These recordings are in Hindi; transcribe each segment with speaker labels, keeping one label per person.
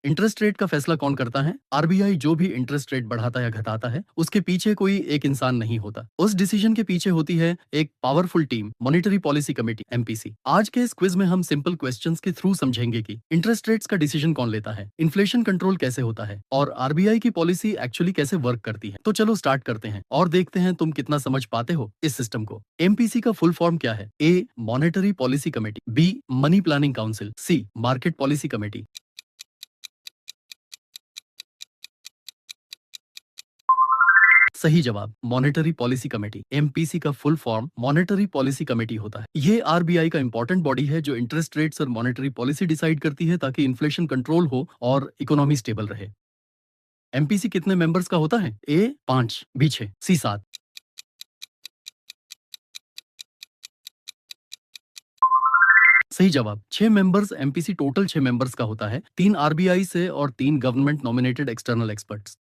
Speaker 1: इंटरेस्ट रेट का फैसला कौन करता है? आरबीआई जो भी इंटरेस्ट रेट बढ़ाता या घटाता है, उसके पीछे कोई एक इंसान नहीं होता। उस डिसीजन के पीछे होती है एक powerful team, monetary policy committee MPC. आज के इस क्विज में हम सिंपल क्वेश्चंस के थ्रू समझेंगे कि इंटरेस्ट रेट्स का डिसीजन कौन लेता है, इन्फ्लेशन कंट्रोल कैसे होता है और आरबीआई की पॉलिसी एक्चुअली कैसे वर्क करती है। तो चलो स्टार्ट करते हैं और देखते हैं तुम कितना समझ पाते हो इस सिस्टम को। एमपीसी का फुल फॉर्म क्या है? A monetary policy committee, B money planning council, C market policy committee. सही जवाब मॉनेटरी पॉलिसी कमेटी। एमपीसी का full form monetary policy committee होता है। ये आरबीआई का इंपॉर्टेंट बॉडी है जो इंटरेस्ट रेट्स और मॉनेटरी पॉलिसी डिसाइड करती है ताकि इन्फ्लेशन कंट्रोल हो और इकोनॉमी स्टेबल रहे। एमपीसी कितने मेंबर्स का होता है? A 5, B 6, C 7। सही जवाब 6 मेंबर्स। एमपीसी टोटल 6 मेंबर्स का होता है, 3 आरबीआई से और 3 government nominated external experts.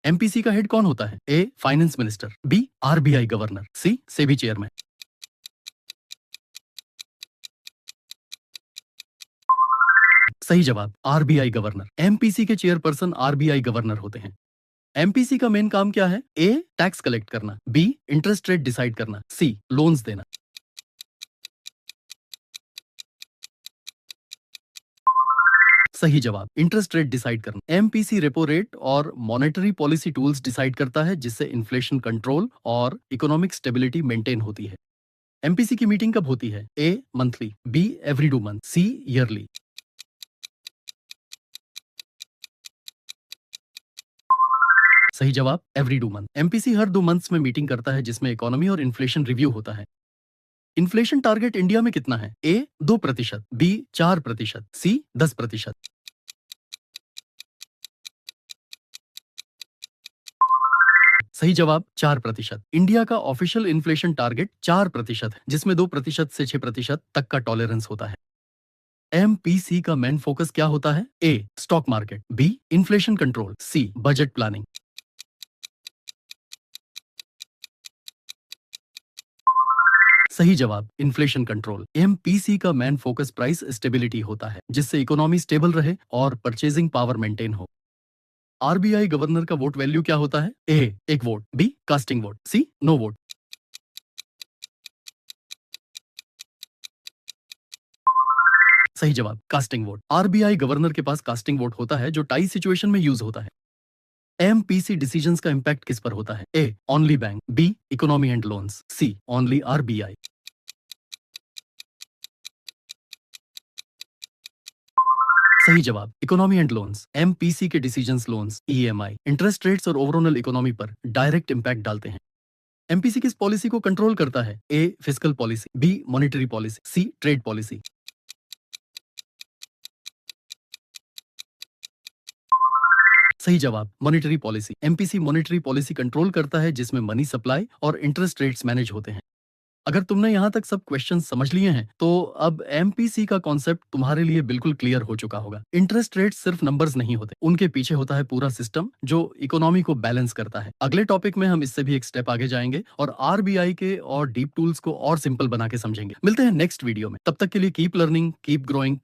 Speaker 1: MPC का हेड कौन होता है? A finance minister, B RBI governor, C SEBI chairman. सही जवाब आरबीआई गवर्नर। एमपीसी के चेयरपर्सन आरबीआई गवर्नर होते हैं। एमपीसी का मेन काम क्या है? ए टैक्स कलेक्ट करना, बी इंटरेस्ट रेट डिसाइड करना, सी लोन्स देना। सही जवाब इंटरेस्ट रेट डिसाइड करना। एमपीसी रेपो रेट और मॉनेटरी पॉलिसी टूल्स डिसाइड करता है जिससे इन्फ्लेशन कंट्रोल और इकोनॉमिक स्टेबिलिटी मेंटेन होती है। एमपीसी की मीटिंग कब होती है? A monthly, B every 2 month, C yearly. सही जवाब एवरी 2 मंथ। एमपीसी हर 2 मंथ्स में मीटिंग करता है जिसमें इकोनॉमी और इन्फ्लेशन रिव्यू होता है। इन्फ्लेशन टारगेट इंडिया में कितना है? ए 2%, बी 4%, सी 10%। सही जवाब 4%। इंडिया का ऑफिशियल इन्फ्लेशन टारगेट 4% है जिसमें 2% से 6% तक का टॉलरेंस होता है। एमपीसी का मेन फोकस क्या होता है? A stock market, B inflation control, C budget planning. सही जवाब इन्फ्लेशन कंट्रोल। एमपीसी का मेन फोकस प्राइस स्टेबिलिटी होता है जिससे इकोनॉमी स्टेबल रहे और परचेजिंग पावर मेंटेन हो। आरबीआई गवर्नर का वोट वैल्यू क्या होता है? ए एक vote, B casting vote, C no vote. सही जवाब कास्टिंग वोट। आरबीआई गवर्नर के पास कास्टिंग वोट होता है जो टाई सिचुएशन में यूज होता है। एमपीसी डिसीजंस का इंपैक्ट किस पर होता है? A only bank, B economy and loans, C only RBI. सही जवाब इकोनॉमी एंड लोन्स। एमपीसी के decisions loans, EMI, interest rates और ओवरऑल इकोनॉमी पर डायरेक्ट इंपैक्ट डालते हैं। एमपीसी किस पॉलिसी को कंट्रोल करता है? A fiscal policy, B monetary policy, C trade policy. सही जवाब monetary policy. MPC monetary policy control करता है जिसमें मनी सप्लाई और इंटरेस्ट रेट्स मैनेज होते हैं। अगर तुमने यहाँ तक सब क्वेश्चन समझ लिए हैं, तो अब एमपीसी का कॉन्सेप्ट तुम्हारे लिए बिल्कुल क्लियर हो चुका होगा। इंटरेस्ट रेट सिर्फ नंबर्स नहीं होते, उनके पीछे होता है पूरा सिस्टम जो इकोनॉमी को बैलेंस करता है। अगले टॉपिक में हम इससे भी एक स्टेप आगे जाएंगे और आरबीआई के और डीप टूल्स को और सिंपल बना के समझेंगे। मिलते हैं नेक्स्ट वीडियो में, तब तक के लिए कीप लर्निंग, कीप ग्रोइंग।